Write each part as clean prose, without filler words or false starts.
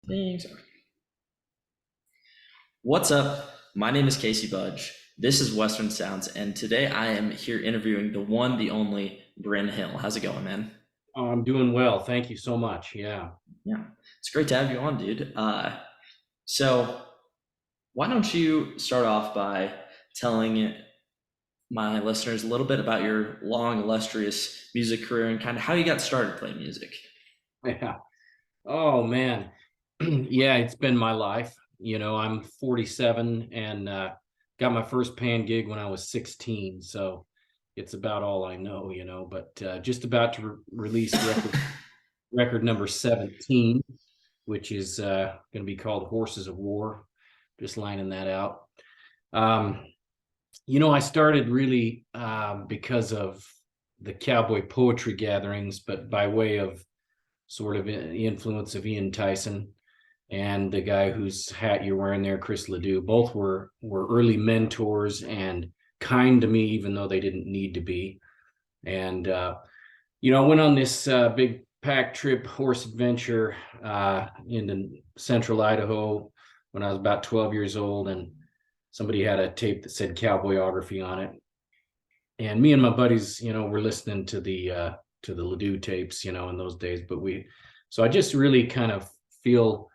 Thanks. What's up? My name is Casey Budge. This is Western Sounds, and today I am here interviewing the one, the only Brenn Hill. How's it going, man? Oh, I'm doing well. Thank you so much. Yeah. Yeah, it's great to have you on, dude. So why don't you start off by telling my listeners a little bit about your long, illustrious music career and kind of how you got started playing music? Yeah. Oh man. Yeah, it's been my life. I'm 47 and got my first paying gig when I was 16. So it's about all I know, but just about to release record number 17, which is going to be called Horses of War. Just lining that out. Um, I started really because of the cowboy poetry gatherings, but by way of sort of influence of Ian Tyson and the guy whose hat you're wearing there, Chris Ledoux. Both were early mentors and kind to me, even though they didn't need to be. And I went on this big pack trip horse adventure into central Idaho when I was about 12 years old, and somebody had a tape that said cowboyography on it. And me and my buddies, were listening to the Ledoux tapes, in those days. So I just really kind of feel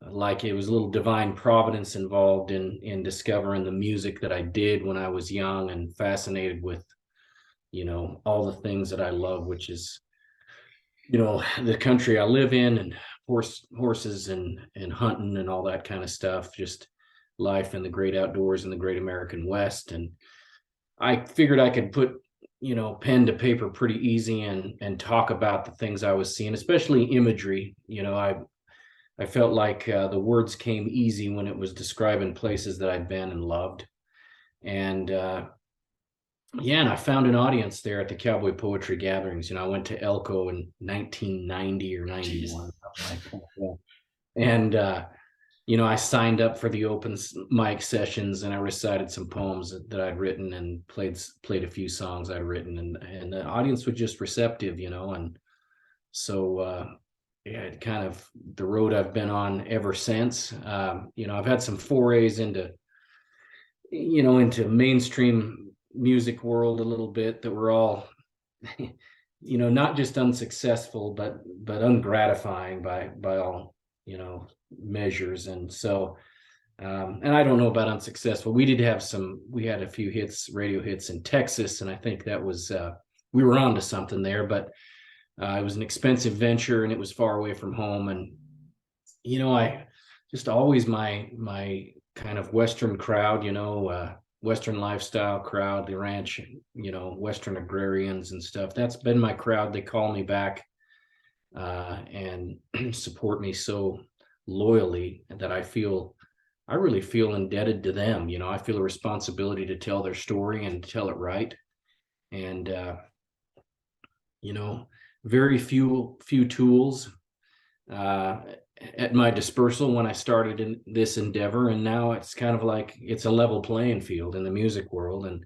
like it was a little divine providence involved in discovering the music that I did when I was young and fascinated with, all the things that I love, which is, the country I live in and horses and hunting and all that kind of stuff, just life in the great outdoors in the great American West. And I figured I could put pen to paper pretty easy and talk about the things I was seeing, especially imagery. I felt like the words came easy when it was describing places that I'd been and loved. And yeah, and I found an audience there at the cowboy poetry gatherings. I went to Elko in 1990 or Jeez. 91, something like that. And I signed up for the open mic sessions and I recited some poems that I'd written and played a few songs I'd written, and the audience was just receptive, and so yeah, it kind of the road I've been on ever since. I've had some forays into mainstream music world a little bit that were all not just unsuccessful but ungratifying by all measures. And so and I don't know about unsuccessful. We had a few radio hits in Texas, and I think that was we were on to something there. But it was an expensive venture and it was far away from home. And I just always my kind of Western crowd, Western lifestyle crowd, the ranch, Western agrarians and stuff. That's been my crowd. They call me back and support me so loyally that I really feel indebted to them. I feel a responsibility to tell their story and tell it right. And very few tools at my dispersal when I started in this endeavor, and now it's kind of like it's a level playing field in the music world, and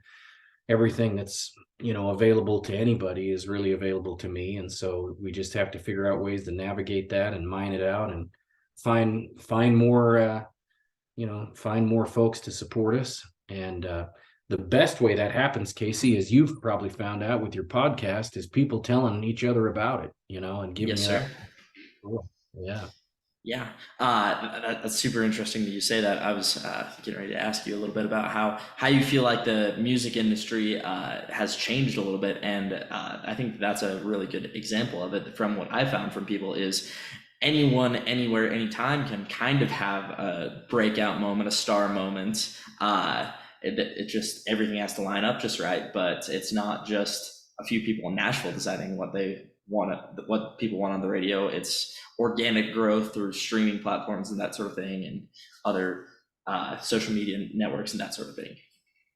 everything that's available to anybody is really available to me. And so we just have to figure out ways to navigate that and mine it out and find more find more folks to support us. And the best way that happens, Casey, as you've probably found out with your podcast, is people telling each other about it, and giving Yes, you sir. that. Yeah. Yeah, that's super interesting that you say that. I was getting ready to ask you a little bit about how you feel like the music industry has changed a little bit, and I think that's a really good example of it. From what I found from people is anyone, anywhere, anytime can kind of have a breakout moment, a star moment. It just everything has to line up just right, but it's not just a few people in Nashville deciding what people want on the radio. It's organic growth through streaming platforms and that sort of thing, and other social media networks and that sort of thing.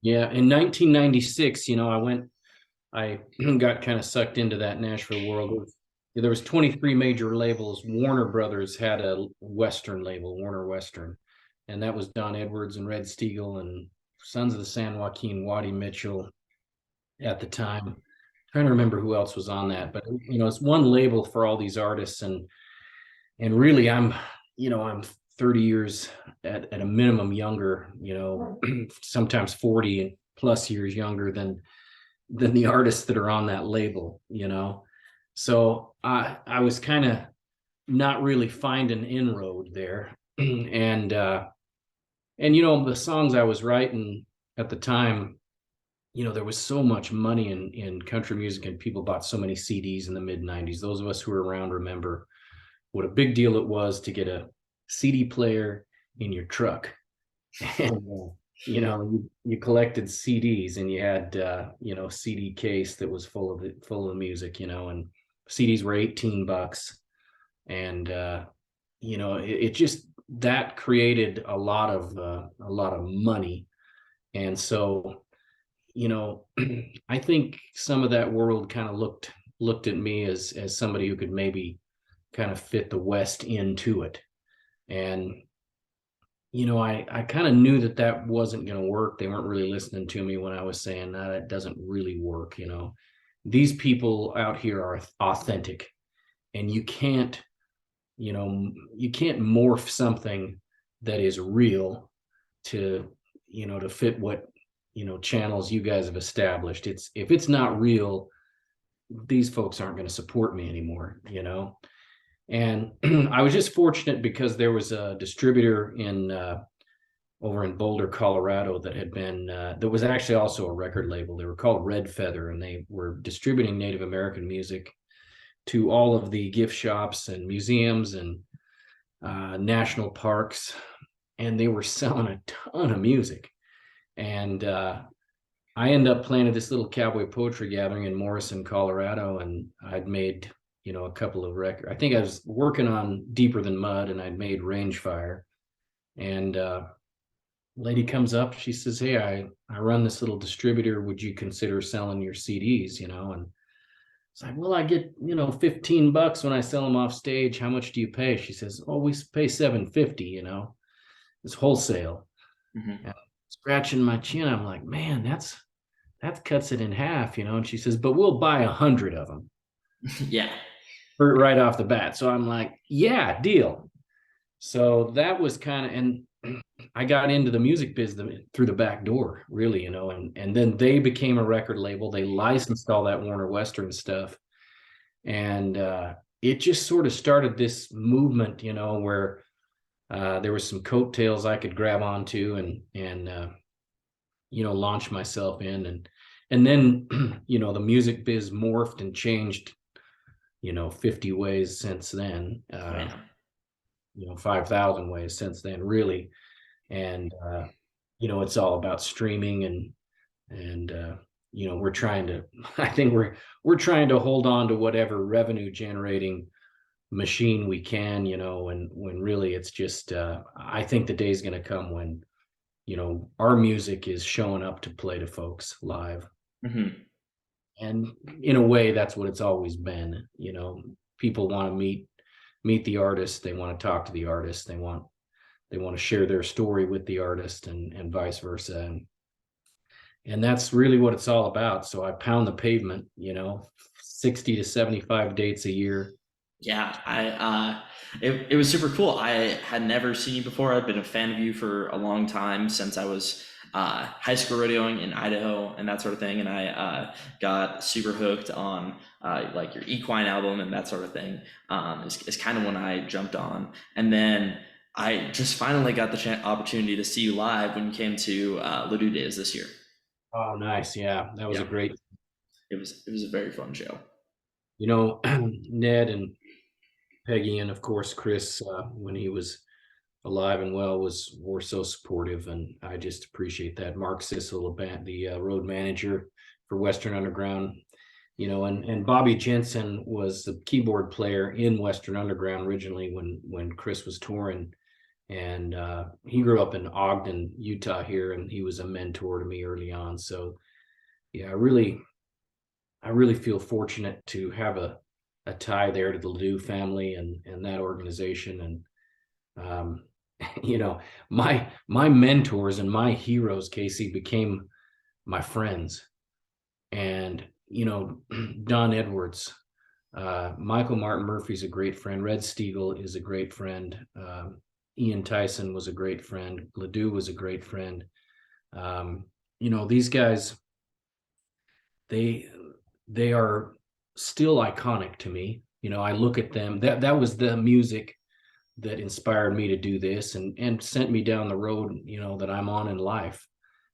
Yeah. In 1996, I got kind of sucked into that Nashville world. There was 23 major labels. Warner Brothers had a Western label, Warner Western, and that was Don Edwards and Red Steagall and Sons of the San Joaquin, Waddy Mitchell at the time. I'm trying to remember who else was on that, but it's one label for all these artists. And really I'm 30 years at a minimum younger, sometimes 40 plus years younger than the artists that are on that label. So I was kind of not really finding inroad there. And the songs I was writing at the time, there was so much money in country music, and people bought so many CDs in the mid 90s. Those of us who were around remember what a big deal it was to get a CD player in your truck. And you collected CDs, and you had CD case that was full of music, and CDs were $18. And it just that created a lot of money. And so, I think some of that world kind of looked at me as somebody who could maybe kind of fit the West into it. And I kind of knew that wasn't going to work. They weren't really listening to me when I was saying that doesn't really work. These people out here are authentic, and you can't morph something that is real to fit what channels you guys have established. If it's not real, these folks aren't going to support me anymore. And I was just fortunate because there was a distributor over in Boulder, Colorado, that was actually also a record label. They were called Red Feather, and they were distributing Native American music to all of the gift shops and museums and national parks, and they were selling a ton of music. And I ended up playing at this little cowboy poetry gathering in Morrison, Colorado, and I'd made a couple of records. I think I was working on Deeper Than Mud, and I'd made Rangefire. And lady comes up, she says, "Hey, I run this little distributor. Would you consider selling your CDs?" And it's like, "Well, I get, $15 when I sell them off stage. How much do you pay?" She says, "Oh, we pay $7.50, it's wholesale." Mm-hmm. And scratching my chin, I'm like, "Man, that cuts it in half." And she says, "But we'll buy 100 of them." Yeah. Right off the bat. So I'm like, "Yeah, deal." So that was and I got into the music business through the back door, really, and then they became a record label. They licensed all that Warner Western stuff. And it just sort of started this movement, where there was some coattails I could grab onto and launch myself in. And then, the music biz morphed and changed, 50 ways since then. Yeah. 5,000 ways since then, really. And it's all about streaming, and we're trying to I think we're trying to hold on to whatever revenue generating machine we can, when really it's just I think the day's going to come when our music is showing up to play to folks live. Mm-hmm. And in a way, that's what it's always been. People want to meet the artist, they want to talk to the artist, they want to share their story with the artist, and vice versa. And that's really what it's all about. So I pound the pavement, 60 to 75 dates a year. Yeah, it was super cool. I had never seen you before. I've been a fan of you for a long time, since I was high school rodeoing in Idaho and that sort of thing. And I got super hooked on like your equine album and that sort of thing. Is kind of when I jumped on. And then I just finally got the opportunity to see you live when you came to Ladue Days this year. Oh, nice. Yeah, that was a Yeah, great, it was a very fun show. Ned and Peggy, and of course Chris, when he was alive and well, were so supportive, and I just appreciate that. Mark Sissel, the road manager for Western Underground, and Bobby Jensen was the keyboard player in Western Underground originally when Chris was touring. And he grew up in Ogden, Utah here, and he was a mentor to me early on. So yeah, I really feel fortunate to have a tie there to the Ladue family and that organization. And my mentors and my heroes, Casey, became my friends. And Don Edwards, Michael Martin Murphy's a great friend. Red Steagall is a great friend. Ian Tyson was a great friend. Ledoux was a great friend. Um, these guys, they they are still iconic to me. I look at them. That was the music that inspired me to do this and sent me down the road, that I'm on in life,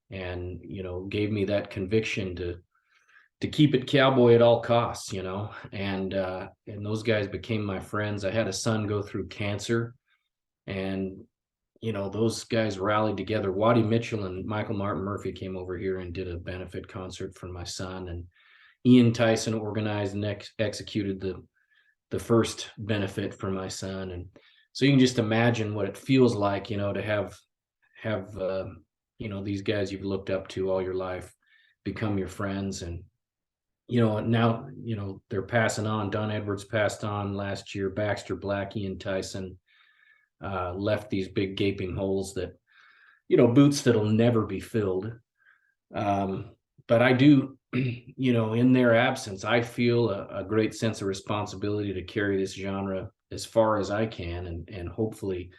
and gave me that conviction to keep it cowboy at all costs, and those guys became my friends. I had a son go through cancer, and those guys rallied together. Waddy Mitchell and Michael Martin Murphy came over here and did a benefit concert for my son, and Ian Tyson organized and executed the first benefit for my son. And so you can just imagine what it feels like, to have these guys you've looked up to all your life become your friends. And now they're passing on. Don Edwards passed on last year. Baxter Black, Ian Tyson left these big gaping holes that boots that'll never be filled. But I do, in their absence, I feel a great sense of responsibility to carry this genre as far as I can, and hopefully,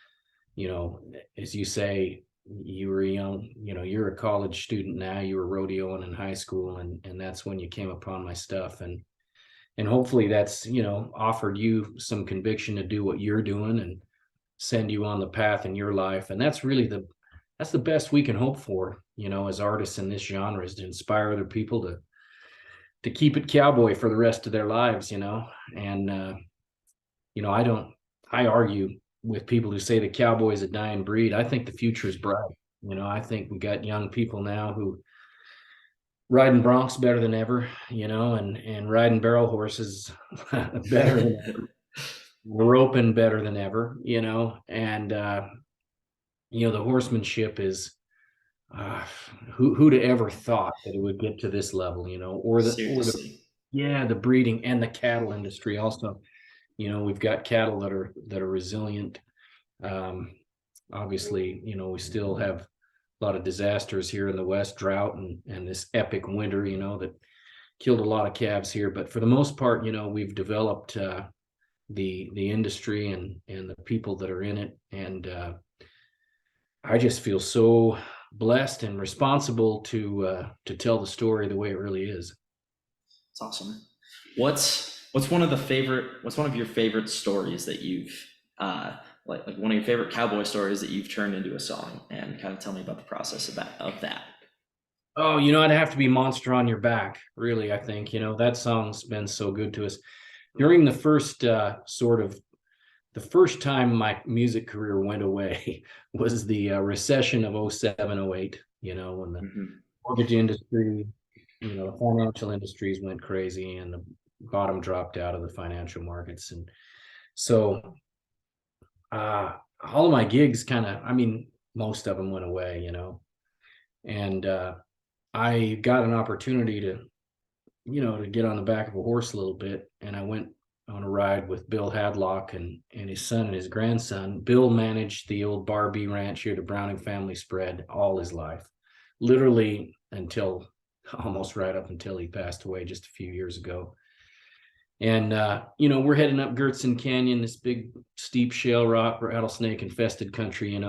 as you say, you were young, you're a college student now, you were rodeoing in high school, and that's when you came upon my stuff, and hopefully that's offered you some conviction to do what you're doing and send you on the path in your life. And that's really that's the best we can hope for, as artists in this genre, is to inspire other people to keep it cowboy for the rest of their lives, and I argue with people who say the cowboy is a dying breed. I think the future is bright. I think we got young people now who riding broncs better than ever, and riding barrel horses better than ever, roping better than ever, and the horsemanship is uh, who'd ever thought that it would get to this level, or the Seriously. yeah, the breeding and the cattle industry also. We've got cattle that are resilient. Um, Obviously, we still have a lot of disasters here in the West, drought and this epic winter, that killed a lot of calves here. But for the most part, we've developed the industry and the people that are in it, and I just feel so blessed and responsible to tell the story the way it really is. It's awesome. What's one of your favorite stories that you've like one of your favorite cowboy stories that you've turned into a song, and kind of tell me about the process of that. Oh, I'd have to be Monster on Your Back, really. I think, that song's been so good to us. During the first the first time my music career went away was the recession of 07, 08, when the Hmm. mortgage industry, the financial industries went crazy and the bottom dropped out of the financial markets. And so all of my gigs most of them went away, and I got an opportunity to get on the back of a horse a little bit. And I went on a ride with Bill Hadlock and his son and his grandson. Bill managed the old Barbie Ranch here, the Browning family spread, all his life, literally until almost right up until he passed away just a few years ago. And we're heading up Gertson Canyon, this big steep shale rock rattlesnake infested country, and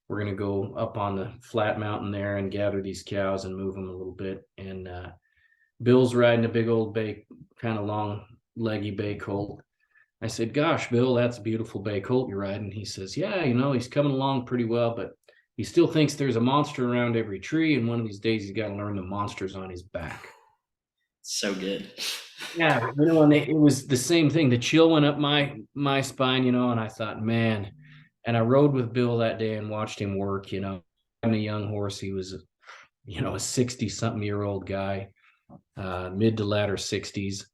we're going to go up on the flat mountain there and gather these cows and move them a little bit. And Bill's riding a big old bay, kind of long leggy bay colt. I said, "Gosh, Bill, that's a beautiful bay colt you're riding." He says, "Yeah, he's coming along pretty well, but he still thinks there's a monster around every tree, and one of these days he's got to learn the monster's on his back." So good. Yeah, and it was the same thing. The chill went up my spine, and I thought, man. And I rode with Bill that day and watched him work. I'm a young horse. He was, a 60-something-year-old guy, mid to latter 60s.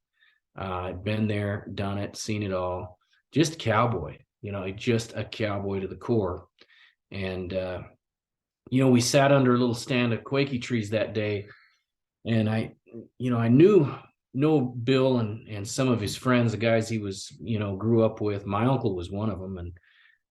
Been there, done it, seen it all. Just cowboy, just a cowboy to the core. And we sat under a little stand of quakey trees that day, and I know Bill and some of his friends, the guys he was, grew up with. My uncle was one of them,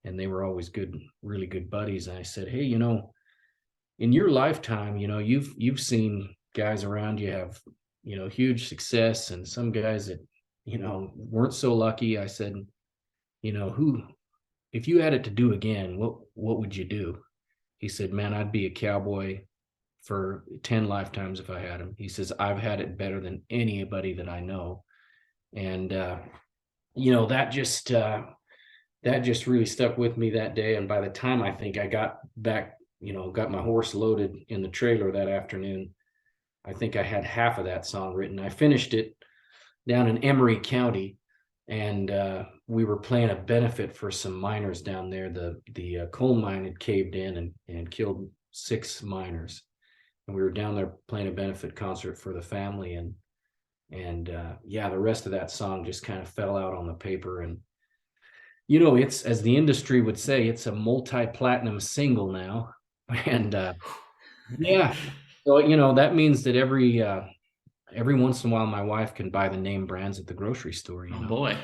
and they were always good, really good buddies. And I said, "Hey, in your lifetime, you've seen guys around you have, huge success, and some guys that weren't so lucky. I said, who, if you had it to do again, what would you do? He said, man, I'd be a cowboy for 10 lifetimes if I had him. He says, I've had it better than anybody that I know. And you know, that just really stuck with me that day. And by the time I think I got back, got my horse loaded in the trailer that afternoon, I think I had half of that song written. I finished it down in Emery County, and we were playing a benefit for some miners down there. The coal mine had caved in and killed 6 miners, and we were down there playing a benefit concert for the family. And yeah, the rest of that song just kind of fell out on the paper. And it's, as the industry would say, it's a multi-platinum single now. And yeah, so that means that every once in a while my wife can buy the name brands at the grocery store. Oh boy.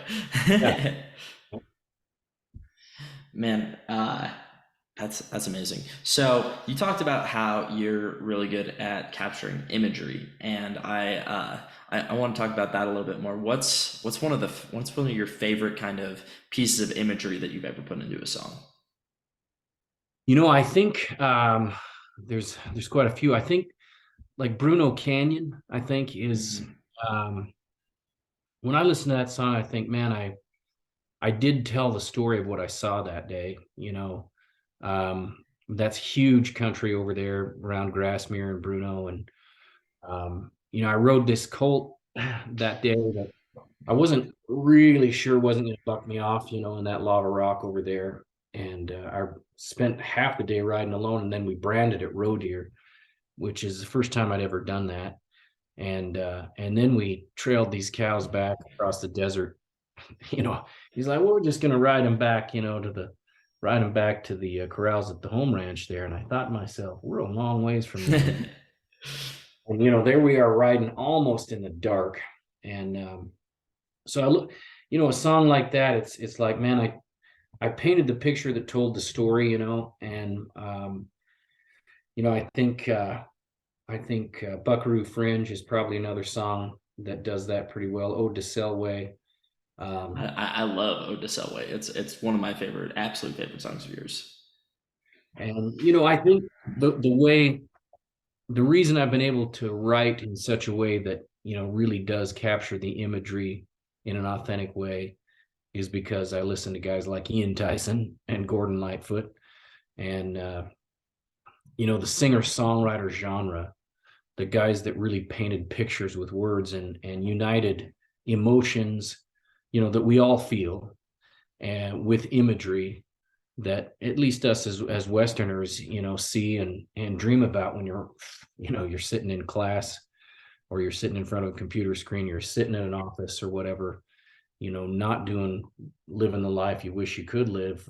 Yeah. Man, that's amazing. So you talked about how you're really good at capturing imagery, and I want to talk about that a little bit more. What's one of your favorite kind of pieces of imagery that you've ever put into a song? I think there's quite a few. I think like Bruno Canyon, I think is Mhm. um when I listen to that song, I think, man, I did tell the story of what I saw that day. That's huge country over there around Grassmere and Bruno. And I rode this colt that day that I wasn't really sure wasn't going to buck me off, in that lava rock over there. And I spent half the day riding alone, and then we branded it roe deer, which is the first time I'd ever done that. And then we trailed these cows back across the desert. you know, he's like, well, we're just gonna ride them back to the corrals at the home ranch there. And I thought to myself, we're a long ways from there. And there we are riding almost in the dark. And so I look, a song like that, it's like, man, I painted the picture that told the story, and I think Buckaroo Fringe is probably another song that does that pretty well. Ode to Selway. Um, I love Ode to Selway. It's one of my favorite, absolute favorite songs of yours. and I think the reason I've been able to write in such a way that really does capture the imagery in an authentic way is because I listen to guys like Ian Tyson and Gordon Lightfoot, and the singer-songwriter genre, the guys that really painted pictures with words and united emotions, that we all feel, and with imagery that at least us as Westerners, see and dream about when you're sitting in class, or you're sitting in front of a computer screen, you're sitting in an office or whatever, not living the life you wish you could live.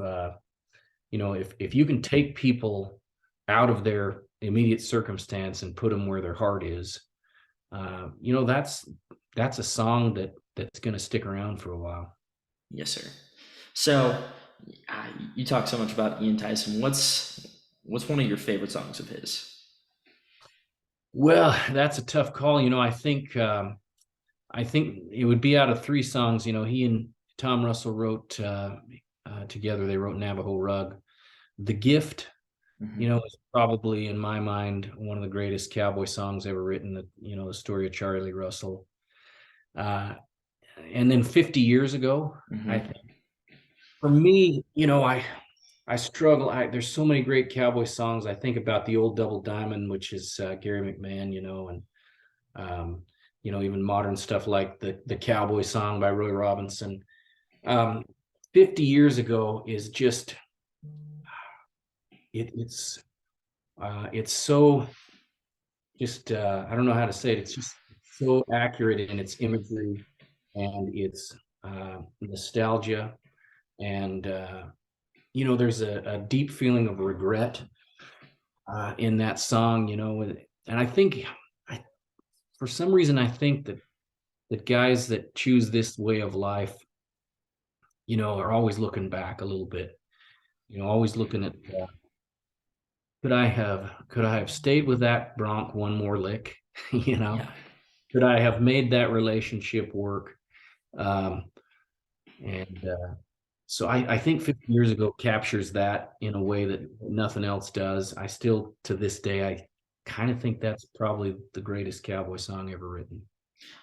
If you can take people out of their immediate circumstance and put them where their heart is, that's a song that's going to stick around for a while. Yes, sir. So you talk so much about Ian Tyson. What's one of your favorite songs of his? Well, that's a tough call. I think it would be out of 3 songs. He and Tom Russell wrote together. They wrote Navajo Rug. The Gift, Hmm. is probably in my mind one of the greatest cowboy songs ever written. The story of Charlie Russell. Uh, and then 50 years ago, I Hmm. think for me, I struggle. There's so many great cowboy songs. I think about the old Double Diamond, which is Gary McMahon, and um, even modern stuff like the Cowboy Song by Roy Robinson. Um, 50 years ago is just it's so just I don't know how to say it. It's just so accurate in its imagery and its nostalgia. And there's a deep feeling of regret in that song. And I think I for some reason I think that guys that choose this way of life, are always looking back a little bit. Always looking at could I have stayed with that bronc one more lick? you know Yeah. could I have made that relationship work? Um, and so I think 50 years ago captures that in a way that nothing else does. I still, to this day, I kind of think that's probably the greatest cowboy song ever written.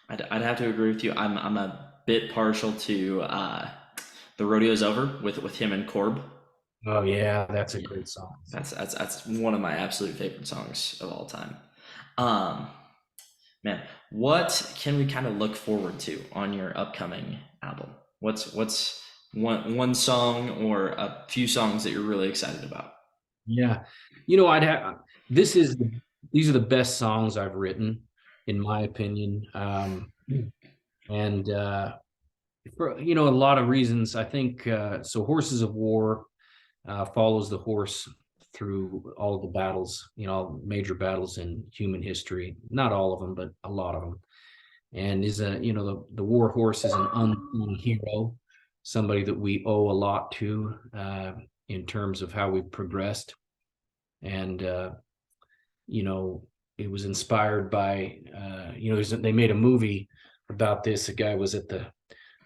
I'd have to agree with you. I'm a bit partial to the rodeo's over with him and Corb. Oh yeah, that's a Yeah, great song. that's one of my absolute favorite songs of all time. Um, Man, what can we kind of look forward to on your upcoming album? What's one song or a few songs that you're really excited about? Yeah. You know, I'd have this is the these are the best songs I've written, in my opinion. And for a lot of reasons, I think so Horses of War follows the horse through all of the battles, major battles in human history. Not all of them, but a lot of them. And is the war horse is an unseen hero, somebody that we owe a lot to in terms of how we've progressed. And you know, it was inspired by they made a movie about this. A guy was at the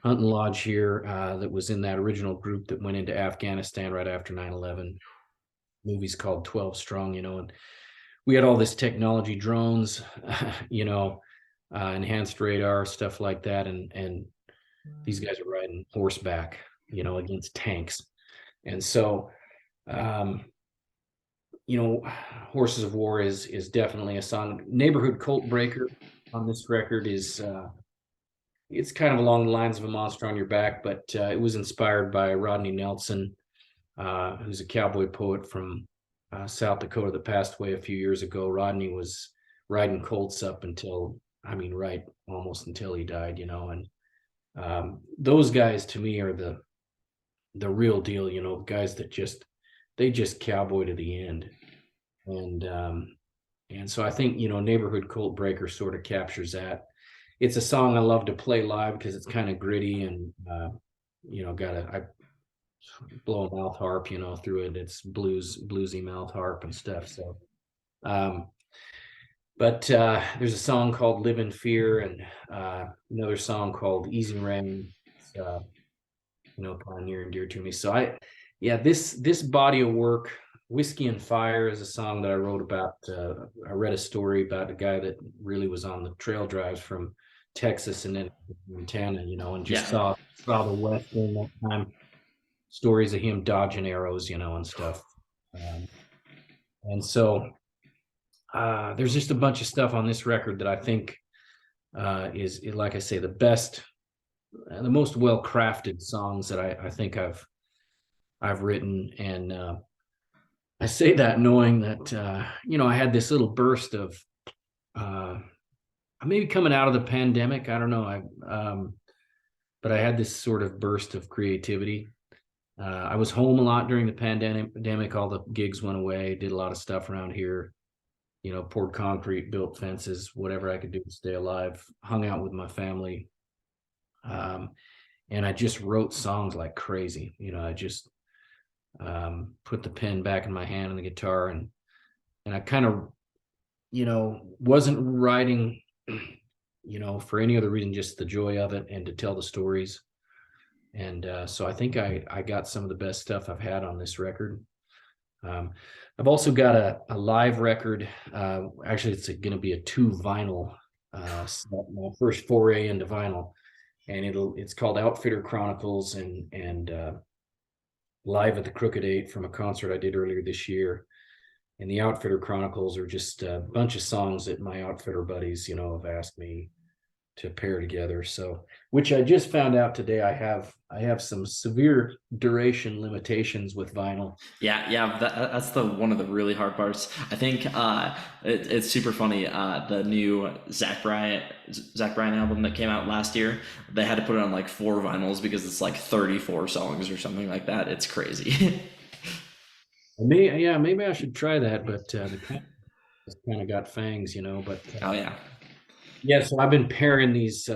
hunting lodge here that was in that original group that went into Afghanistan right after 9/11. Movie's called 12 Strong, and we had all this technology, drones, enhanced radar, stuff like that. And these guys are riding horseback, against tanks. And so, um, Horses of War is definitely a song. Neighborhood Cult Breaker on this record is it's kind of along the lines of A Monster on Your Back, but it was inspired by Rodney Nelson, who's a cowboy poet from South Dakota that passed away a few years ago. Rodney was riding colts up until, right almost until he died, and those guys to me are the real deal, guys that they just cowboy to the end. And so I think, Neighborhood Cult Breaker sort of captures that. It's a song I love to play live because it's kind of gritty and I blow a mouth harp, through it. It's bluesy mouth harp and stuff. So um but there's a song called Live in Fear and another song called Easy Rain. It's, kind of near and dear to me. So yeah, this body of work, Whiskey and Fire, is a song that I wrote about. I read a story about a guy that really was on the trail drives from Texas and then Montana, and just Yeah, saw the West during that time. Stories of him dodging arrows, and stuff. Um, and so there's just a bunch of stuff on this record that I think is, like I say, the best, the most well crafted songs that I think I've written. And I say that knowing that I had this little burst of uh, maybe coming out of the pandemic. I don't know. But I had this sort of burst of creativity. I was home a lot during the pandemic. All the gigs went away. Did a lot of stuff around here. Poured concrete, built fences, whatever I could do to stay alive. Hung out with my family, and I just wrote songs like crazy. I just put the pen back in my hand and the guitar, and I kind of wasn't writing for any other reason, just the joy of it and to tell the stories. And so I think I got some of the best stuff I've had on this record. I've also got a live record. Actually, it's going to be a 2 vinyl my first foray into vinyl, and it's called Outfitter Chronicles and Live at the Crooked Eight from a concert I did earlier this year. And the Outfitter Chronicles are just a bunch of songs that my outfitter buddies, have asked me to pair together. So, which I just found out today, I have some severe duration limitations with vinyl. yeah. That's the one of the really hard parts. I think it's super funny. The new Zach Bryan album that came out last year, they had to put it on like 4 vinyls because it's like 34 songs or something like that. It's crazy. Maybe I should try that, but the kind of got fangs, But Oh yeah. yeah, so I've been paring these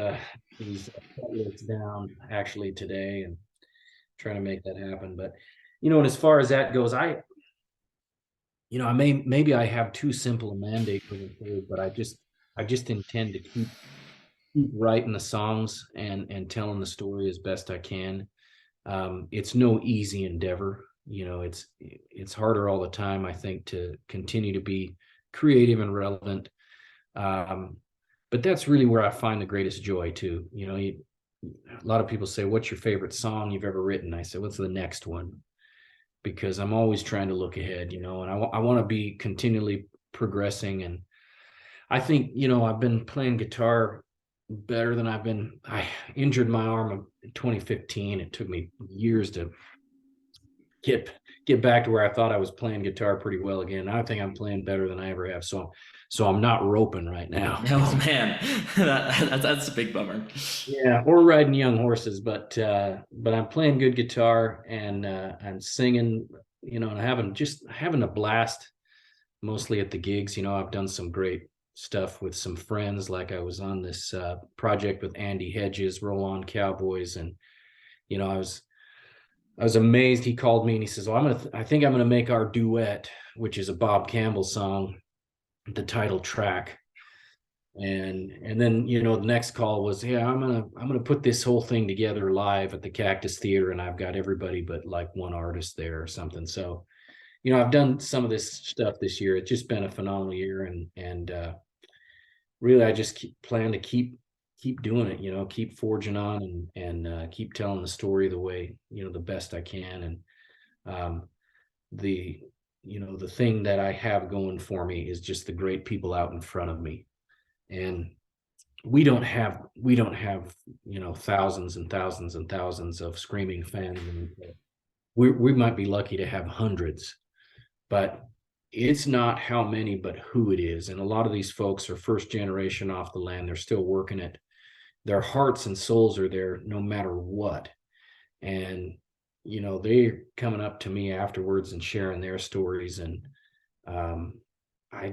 lyrics down actually today and trying to make that happen. But and as far as that goes, I maybe I have too simple a mandate moving forward, but I just intend to keep keep writing the songs and telling the story as best I can. It's no easy endeavor. You know, it's harder all the time, I think, to continue to be creative and relevant. Um, but that's really where I find the greatest joy too. You know, a lot of people say, "What's your favorite song you've ever written?" I say, "What's the next one?" Because I'm always trying to look ahead, you know, and I want to be continually progressing. And I think, you know, I've been playing guitar better than I injured my arm in 2015. It took me years to get get back to where I thought I was playing guitar pretty well again. I think I'm playing better than I ever have. So I'm not roping right now. Oh man, that's a big bummer. Yeah, or riding young horses, but I'm playing good guitar and I'm singing, you know, and having a blast mostly at the gigs. You know, I've done some great stuff with some friends. Like I was on this project with Andy Hedges, Roll On Cowboys, and you know, I was amazed. He called me and he says, "Well, I think I'm gonna make our duet, which is a Bob Campbell song, the title track." And then, you know, the next call was, "Yeah, I'm gonna put this whole thing together live at the Cactus Theater, and I've got everybody but like one artist there or something." So, you know, I've done some of this stuff this year. It's just been a phenomenal year, and really, I just plan to keep doing it. You know, keep forging on and keep telling the story the way, you know, the best I can. And um, the you know, the thing that I have going for me is just the great people out in front of me. And we don't have, you know, thousands and thousands and thousands of screaming fans, and we might be lucky to have hundreds, but it's not how many but who it is. And a lot of these folks are first generation off the land. They're still working it. Their hearts and souls are there no matter what. And you know, they're coming up to me afterwards and sharing their stories. And um, I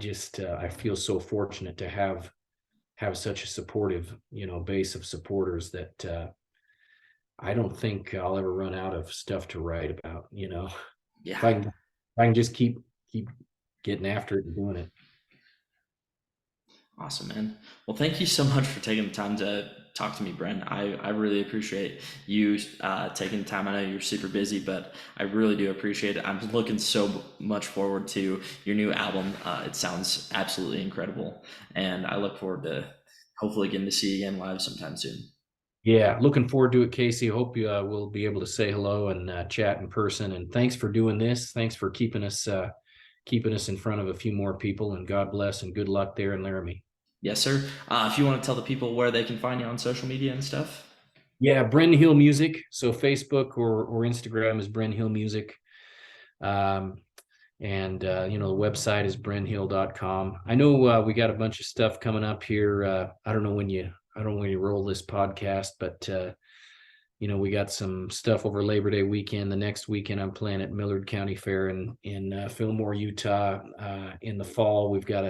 feel so fortunate to have such a supportive, you know, base of supporters that I don't think I'll ever run out of stuff to write about. You know, Yeah. if I can just keep getting after it and doing it. Awesome, man. Well, thank you so much for taking the time to talk to me, Bren. I really appreciate you taking the time. I know you're super busy, but I really do appreciate it. I'm looking so much forward to your new album. It sounds absolutely incredible, and I look forward to hopefully getting to see you again live sometime soon. Yeah, looking forward to it, Casey. Hope you will be able to say hello and chat in person. And thanks for doing this. Thanks for keeping us in front of a few more people. And God bless and good luck there in Laramie. Yes, sir. If you want to tell the people where they can find you on social media and stuff. Yeah, Brenn Hill Music. So Facebook or Instagram is Brenn Hill Music. Um, and you know, the website is brennhill.com. I know we got a bunch of stuff coming up here. I don't know when you roll this podcast, but you know, we got some stuff over Labor Day weekend. The next weekend, I'm playing at Millard County Fair in Fillmore, Utah. In the fall, we got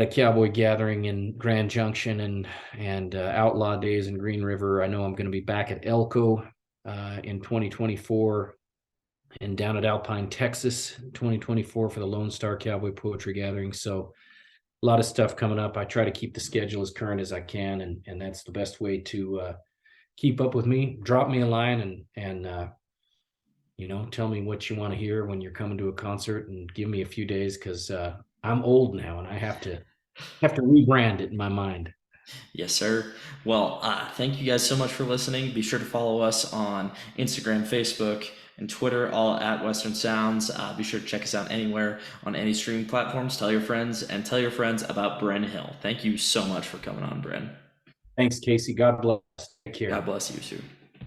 a cowboy gathering in Grand Junction and Outlaw Days in Green River. I know I'm going to be back at Elko in 2024 and down at Alpine, Texas, 2024 for the Lone Star Cowboy Poetry Gathering. So a lot of stuff coming up. I try to keep the schedule as current as I can, and that's the best way to keep up with me. Drop me a line and you know, tell me what you want to hear when you're coming to a concert, and give me a few days because I'm old now and I have to rebrand it in my mind. Yes, sir. Well, thank you guys so much for listening. Be sure to follow us on Instagram, Facebook, and Twitter, all at Western Sounds. Be sure to check us out anywhere on any streaming platforms. Tell your friends and tell your friends about Brenn Hill. Thank you so much for coming on, Bren. Thanks, Casey. God bless. Take God care. bless you, too.